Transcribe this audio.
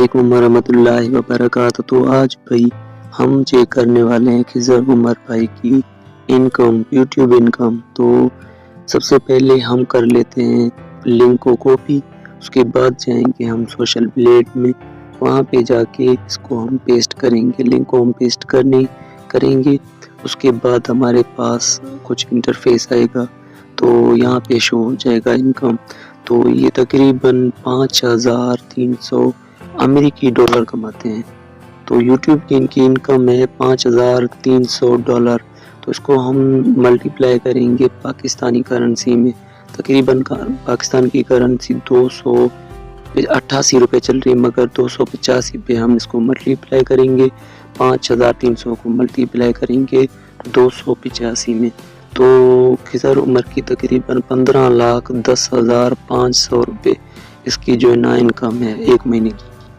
वालेकुम रहमतुल्लाहि व बरकातहू। तो आज भाई हम चेक करने वाले हैं खिज़र उमर भाई की इनकम, यूट्यूब इनकम। तो सबसे पहले हम कर लेते हैं लिंक को कॉपी, उसके बाद जाएंगे हम सोशल ब्लेड में, वहाँ पे जाके इसको हम पेस्ट करेंगे, लिंक को हम पेस्ट करेंगे। उसके बाद हमारे पास कुछ इंटरफेस आएगा, तो यहाँ पे शो हो जाएगा इनकम। तो ये तकरीबन 5300 अमेरिकी डॉलर कमाते हैं। तो यूट्यूब की इनकी इनकम है $5300। तो इसको हम मल्टीप्लाई करेंगे पाकिस्तानी करेंसी में, तकरीबन पाकिस्तान की करेंसी 288 रुपये चल रही है, मगर 285 पे हम इसको मल्टीप्लाई करेंगे, 5300 को मल्टीप्लाई करेंगे 285 में। तो खिज़र उमर की तकरीबन 15,10,500 रुपये इसकी जो है ना इनकम है एक महीने की।